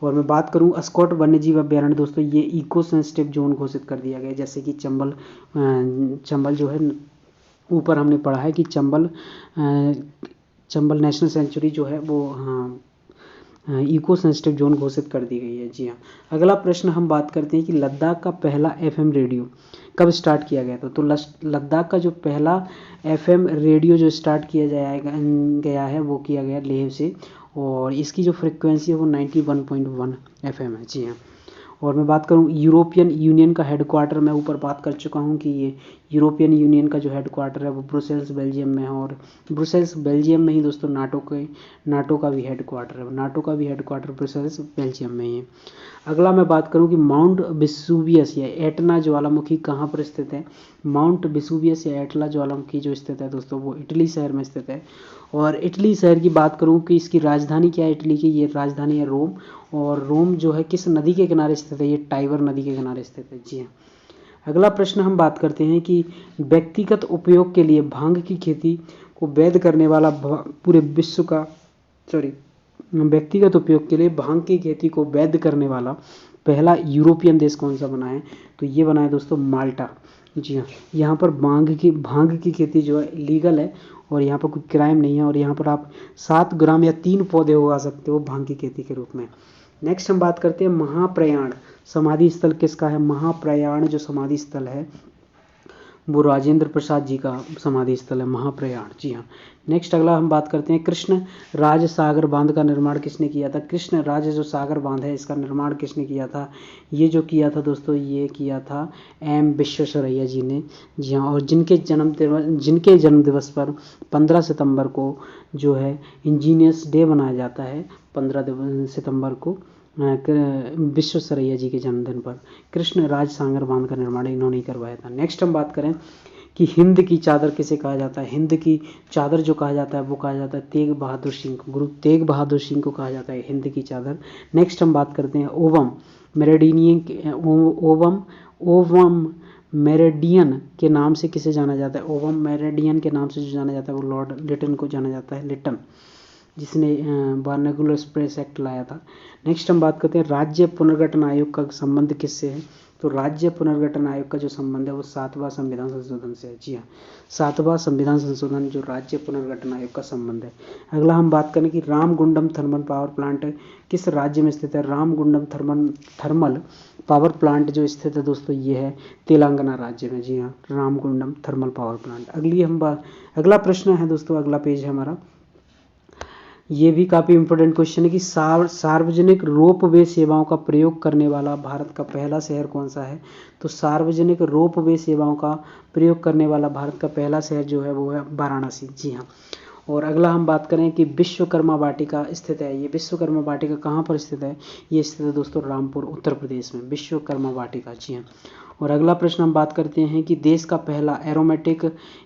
और मैं बात करूं अस्कोट वन्यजीव अभ्यारण्य दोस्तों, ये इको सेंसिटिव जोन घोषित कर दिया गया, जैसे कि चंबल जो है, ऊपर हमने पढ़ा है कि चंबल नेशनल सेंचुरी जो है वो, हाँ, इको सेंसिटिव जोन घोषित कर दी गई है। जी हाँ। अगला प्रश्न हम बात करते हैं कि लद्दाख का पहला एफएम रेडियो कब स्टार्ट किया गया था। तो लद्दाख का जो पहला एफएम रेडियो जो स्टार्ट किया गया है वो किया गया लेह से, और इसकी जो फ्रिक्वेंसी है वो 91.1 एफएम है। जी हाँ। और मैं बात करूं यूरोपियन यूनियन का हेडक्वार्टर, मैं ऊपर बात कर चुका हूं कि ये यूरोपियन यूनियन का जो हेडक्वार्टर है वो ब्रुसेल्स बेल्जियम में है, और ब्रुसेल्स बेल्जियम में ही दोस्तों नाटो का भी हेडक्वार्टर है, नाटो का भी हेडक्वार्टर ब्रुसेल्स बेल्जियम में ही है। अगला मैं बात करूं कि माउंट विसुवियस या एटना ज्वालामुखी कहाँ पर स्थित है। माउंट विसुवियस या एटना ज्वालामुखी जो स्थित है दोस्तों वो इटली शहर में स्थित है। और इटली शहर की बात करूं कि इसकी राजधानी क्या है इटली की, ये राजधानी है रोम। और रोम जो है किस नदी के किनारे स्थित है, ये टाइबर नदी के किनारे स्थित है। जी हाँ। अगला प्रश्न हम बात करते हैं कि व्यक्तिगत उपयोग के लिए भांग की खेती को वैध करने वाला पूरे विश्व का व्यक्तिगत उपयोग के लिए भांग की खेती को वैध करने वाला पहला यूरोपियन देश कौन सा बना है, तो ये बना है दोस्तों माल्टा। जी हाँ। यहाँ पर भांग की खेती जो है लीगल है, और यहाँ पर कोई क्राइम नहीं है, और यहाँ पर आप 7 ग्राम या 3 पौधे उगा सकते हो भांग की खेती के रूप में। नेक्स्ट हम बात करते हैं महाप्रयाण समाधि स्थल किसका है। महाप्रयाण जो समाधि स्थल है वो राजेंद्र प्रसाद जी का समाधि स्थल है, महाप्रयाण। जी हाँ। नेक्स्ट अगला हम बात करते हैं, कृष्ण राज सागर बांध का निर्माण किसने किया था? कृष्ण राज जो सागर बांध है इसका निर्माण किसने किया था? ये जो किया था दोस्तों, ये किया था एम विश्वेश्वरैया जी ने। जी हाँ। और जिनके जन्म दिवस पर 15 सितंबर को जो है इंजीनियर्स डे मनाया जाता है, 15 सितंबर को विश्वेश्वरैया जी के जन्मदिन पर कृष्ण राज सागर बांध का निर्माण इन्होंने ही करवाया था। नेक्स्ट हम बात करें कि हिंद की चादर किसे कहा जाता है? हिंद की चादर जो कहा जाता है वो कहा जाता है तेग बहादुर सिंह को, गुरु तेग बहादुर सिंह को कहा जाता है हिंद की चादर। नेक्स्ट हम बात करते हैं ओवम मेरेडियन के नाम से किसे जाना जाता है? ओवम मेरेडियन के नाम से जो जाना जाता है वो लॉर्ड लिटन को जाना जाता है, लिटन, जिसने वर्नाकुलर एक्सप्रेस एक्ट लाया था। नेक्स्ट हम बात करते हैं राज्य पुनर्गठन आयोग का संबंध किससे है? तो राज्य पुनर्गठन आयोग का जो संबंध है वो 7वां संविधान संशोधन से है। जी हाँ, 7वां संविधान संशोधन जो राज्य पुनर्गठन आयोग का संबंध है। अगला हम बात करें कि रामगुंडम थर्मल पावर प्लांट किस राज्य में स्थित है? रामगुंडम थर्मल पावर प्लांट जो स्थित है दोस्तों ये है तेलंगाना राज्य में। जी हाँ, रामगुंडम थर्मल पावर प्लांट। अगला प्रश्न है दोस्तों, अगला पेज है हमारा, ये भी काफ़ी इंपॉर्टेंट क्वेश्चन है कि सार्वजनिक रोपवे सेवाओं का प्रयोग करने वाला भारत का पहला शहर कौन सा है? तो सार्वजनिक रोपवे सेवाओं का प्रयोग करने वाला भारत का पहला शहर जो है वो है वाराणसी। जी हाँ। और अगला हम बात करें कि विश्वकर्मा वाटिका स्थित है, ये विश्वकर्मा वाटिका कहाँ पर स्थित है? ये स्थित है दोस्तों रामपुर उत्तर प्रदेश में, विश्वकर्मा वाटिका। जी हाँ। और अगला प्रश्न हम बात करते हैं कि देश का पहला एरोमेटिक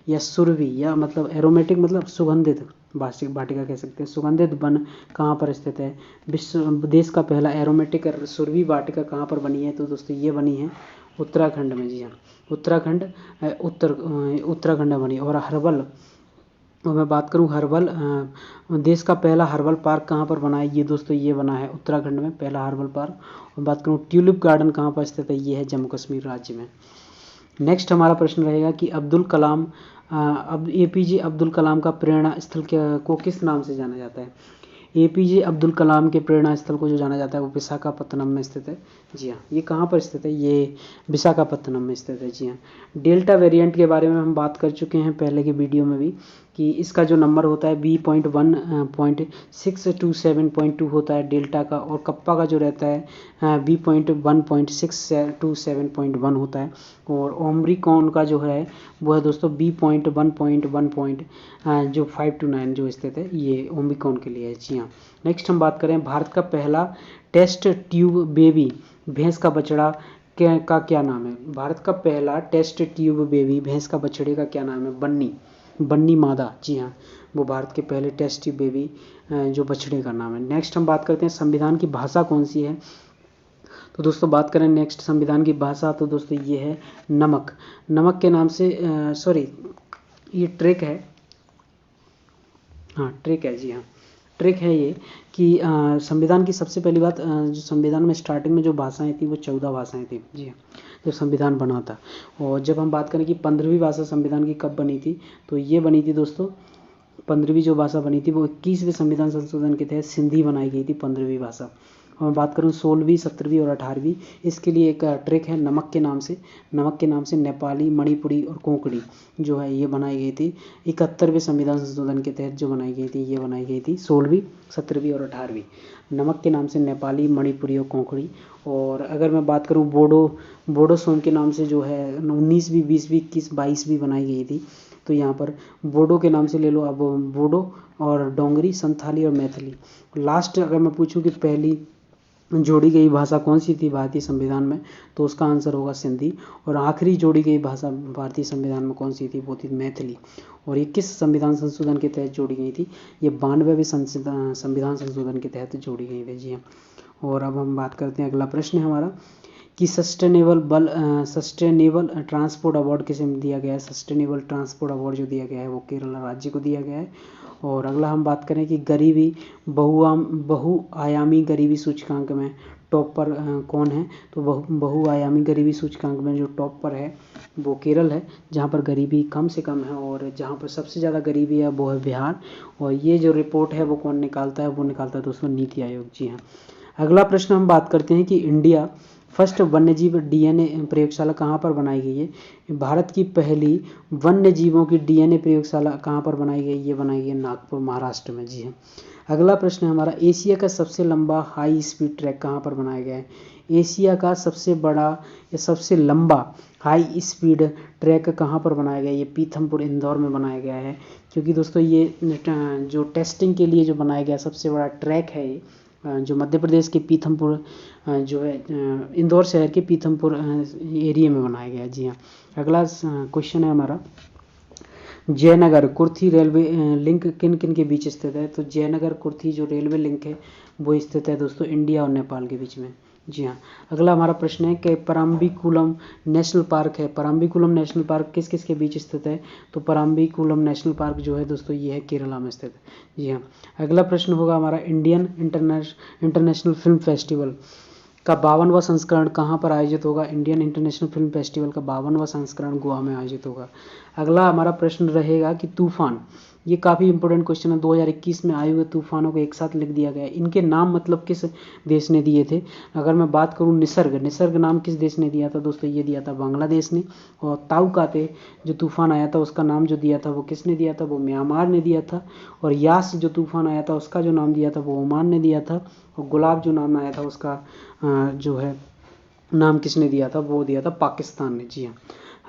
या सुरभि या मतलब एरोमेटिक मतलब सुगंधित वाटिका कह सकते हैं, सुगंधित वन कहाँ पर स्थित है? देश का पहला एरोमेटिक सुरभि वाटिका कहाँ पर बनी है? तो दोस्तों ये बनी है उत्तराखंड में। जी हाँ, उत्तराखंड में बनी। और हर्बल, और मैं बात करूं हर्बल, देश का पहला हर्बल पार्क कहाँ पर बना है? ये दोस्तों ये बना है उत्तराखंड में पहला हर्बल पार्क। और बात करूं ट्यूलिप गार्डन कहाँ पर स्थित है? ये है जम्मू कश्मीर राज्य में। नेक्स्ट हमारा प्रश्न रहेगा कि अब एपीजे अब्दुल कलाम का प्रेरणा स्थल को किस नाम से जाना जाता है? एपीजे अब्दुल कलाम के प्रेरणा स्थल को जो जाना जाता है वो विशाखापत्तनम में स्थित है। जी हाँ, ये कहाँ पर स्थित है? ये विशाखापत्तनम में स्थित है। जी हाँ। डेल्टा वेरिएंट के बारे में हम बात कर चुके हैं पहले के वीडियो में भी कि इसका जो नंबर होता है B.1.627.2 होता है डेल्टा का, और कप्पा का जो रहता है B.1.627.1 होता है, और ओमरिकॉन का जो है वो है दोस्तों B.1.1 जो 529 जो स्थित है ये ओमरिकॉन के लिए है। जी हाँ। नेक्स्ट हम बात करें भारत का पहला टेस्ट ट्यूब बेबी भैंस का बछड़ा का क्या नाम है? भारत का पहला टेस्ट ट्यूब बेबी भैंस का बछड़े का क्या नाम है? बन्नी मादा। जी हाँ, वो भारत के पहले टेस्ट ट्यूब बेबी जो बछड़े का नाम है। नेक्स्ट हम बात करते हैं संविधान की भाषा कौन सी है? तो दोस्तों बात करें नेक्स्ट संविधान की भाषा, तो दोस्तों ये है नमक के नाम से, सॉरी ये ट्रिक है, हाँ ट्रिक है। जी हाँ, ट्रिक है ये कि संविधान की सबसे पहली बात, जो संविधान में स्टार्टिंग में जो भाषाएं थी वो 14 भाषाएं थी। जी हाँ, जो संविधान बना था। और जब हम बात करें कि 15वीं भाषा संविधान की कब बनी थी, तो ये बनी थी दोस्तों 15वीं जो भाषा बनी थी वो 21वें संविधान संशोधन के तहत सिंधी बनाई गई थी 15वीं भाषा। और मैं बात करूँ 16वीं 17वीं और 18वीं, इसके लिए एक ट्रिक है नमक के नाम से नेपाली, मणिपुरी और कोंकणी जो है ये बनाई गई थी 71वें संविधान संशोधन के तहत जो बनाई गई थी, ये बनाई गई थी 16वीं 17वीं और 18वीं, नमक के नाम से नेपाली, मणिपुरी और कोंकणी। और अगर मैं बात करूँ बोडो सॉन्ग के नाम से जो है 19वीं 20वीं 21 22वीं बनाई गई थी। तो यहाँ पर बोडो के नाम से ले लो, अब बोडो और डोंगरी, संथाली और मैथिली। लास्ट अगर मैं पूछूं कि पहली जोड़ी गई भाषा कौन सी थी भारतीय संविधान में, तो उसका आंसर होगा सिंधी। और आखिरी जोड़ी गई भाषा भारतीय संविधान में कौन सी थी, वो थी मैथिली। और ये किस संविधान संशोधन के तहत जोड़ी गई थी? ये 92वें संविधान संशोधन के तहत जोड़ी गई थी। जी हाँ। और अब हम बात करते हैं, अगला प्रश्न है हमारा कि सस्टेनेबल ट्रांसपोर्ट अवार्ड किसे दिया गया है? सस्टेनेबल ट्रांसपोर्ट अवार्ड जो दिया गया है वो केरल राज्य को दिया गया है। और अगला हम बात करें कि गरीबी बहुआयामी गरीबी सूचकांक में टॉप पर कौन है? तो बहुआयामी गरीबी सूचकांक में जो टॉप पर है वो केरल है, जहाँ पर गरीबी कम से कम है। और जहाँ पर सबसे ज़्यादा गरीबी है वो है बिहार। और ये जो रिपोर्ट है वो कौन निकालता है? वो निकालता है दोस्तों नीति आयोग। जी हाँ। अगला प्रश्न हम बात करते हैं कि इंडिया फर्स्ट वन्यजीव डीएनए प्रयोगशाला कहाँ पर बनाई गई है। भारत की पहली वन्य जीवों की डीएनए प्रयोगशाला कहाँ पर बनाई गई, ये बनाई गई है नागपुर महाराष्ट्र में। जी हाँ। अगला प्रश्न है हमारा, एशिया का सबसे लंबा हाई स्पीड ट्रैक कहाँ पर बनाया गया है। एशिया का सबसे बड़ा या सबसे लंबा हाई स्पीड ट्रैक कहाँ पर बनाया गया है, ये पीथमपुर इंदौर में बनाया गया है। क्योंकि दोस्तों ये जो टेस्टिंग के लिए जो बनाया गया सबसे बड़ा ट्रैक है ये, जो मध्य प्रदेश के पीथमपुर जो है इंदौर शहर के पीथमपुर एरिया में बनाया गया है। जी हाँ। अगला क्वेश्चन है हमारा, जयनगर कुर्थी रेलवे लिंक किन किन के बीच स्थित है। तो जयनगर कुर्थी जो रेलवे लिंक है वो स्थित है दोस्तों इंडिया और नेपाल के बीच में। जी हाँ। अगला हमारा प्रश्न है कि पराम्बीकुलम नेशनल पार्क है, पराम्बीकुलम नेशनल पार्क किस किस के बीच स्थित है। तो पराम्बीकुलम नेशनल पार्क जो है दोस्तों ये है केरला में स्थित है। जी हाँ। अगला प्रश्न होगा हमारा, इंडियन इंटरनेशनल फिल्म फेस्टिवल का 52वां संस्करण कहाँ पर आयोजित होगा। इंडियन इंटरनेशनल फिल्म फेस्टिवल का 52वां संस्करण गोवा में आयोजित होगा। अगला हमारा प्रश्न रहेगा कि तूफान, ये काफ़ी इंपॉर्टेंट क्वेश्चन है, 2021 में आए हुए तूफानों को एक साथ लिख दिया गया है। इनके नाम मतलब किस देश ने दिए थे। अगर मैं बात करूं निसर्ग नाम किस देश ने दिया था दोस्तों, ये दिया था बांग्लादेश ने। और ताउकाते जो तूफान आया था उसका नाम जो दिया था वो किसने दिया था, वो म्यांमार ने दिया था। और यास जो तूफान आया था उसका जो नाम दिया था वो ओमान ने दिया था। और गुलाब जो नाम आया था उसका जो है नाम किसने दिया था, वो दिया था पाकिस्तान ने। जी हाँ।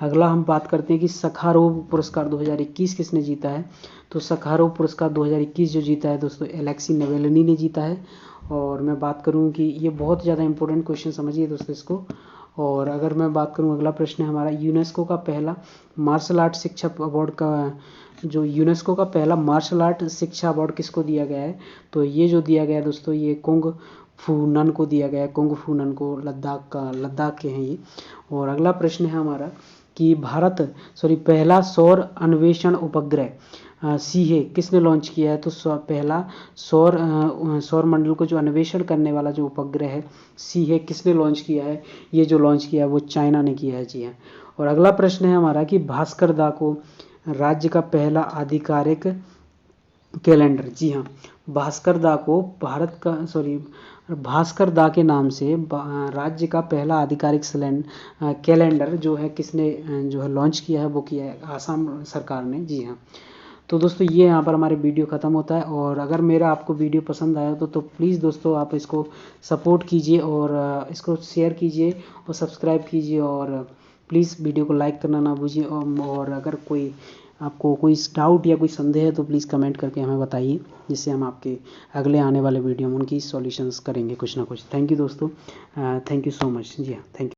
अगला हम बात करते हैं कि सखारोव पुरस्कार 2021 किसने जीता है। तो सखारोव पुरस्कार 2021 जो जीता है दोस्तों एलेक्सी नवेलनी ने जीता है। और मैं बात करूं कि ये बहुत ज़्यादा इंपॉर्टेंट क्वेश्चन समझिए दोस्तों इसको। और अगर मैं बात करूं, अगला प्रश्न है हमारा, यूनेस्को का पहला मार्शल आर्ट शिक्षा अवार्ड का जो यूनेस्को का पहला मार्शल आर्ट शिक्षा अवार्ड किसको दिया गया है। तो ये जो दिया गया दोस्तों ये कुंग फू नन को दिया गया है। कुंग फू नन को लद्दाख के हैं ये। और अगला प्रश्न है हमारा कि पहला सौर अन्वेषण उपग्रह सीहे किसने लॉन्च किया है। तो पहला सौर मंडल को जो अन्वेषण करने वाला जो उपग्रह है सीहे किसने लॉन्च किया है, ये जो लॉन्च किया है वो चाइना ने किया है। जी हाँ। और अगला प्रश्न है हमारा कि भास्कर दा को राज्य का पहला आधिकारिक कैलेंडर। जी हाँ। भास्कर दा को भास्कर दा के नाम से राज्य का पहला आधिकारिक कैलेंडर जो है किसने जो है लॉन्च किया है, वो किया है आसाम सरकार ने। जी हाँ। तो दोस्तों ये यहाँ पर हमारे वीडियो ख़त्म होता है। और अगर मेरा आपको वीडियो पसंद आया तो प्लीज़ दोस्तों आप इसको सपोर्ट कीजिए और इसको शेयर कीजिए और सब्सक्राइब कीजिए। और प्लीज़ वीडियो को लाइक करना ना भूलिए। और अगर आपको कोई डाउट या कोई संदेह है तो प्लीज़ कमेंट करके हमें बताइए, जिससे हम आपके अगले आने वाले वीडियो में उनकी सॉल्यूशंस करेंगे कुछ ना कुछ। थैंक यू दोस्तों, थैंक यू सो मच। जी हाँ, थैंक यू।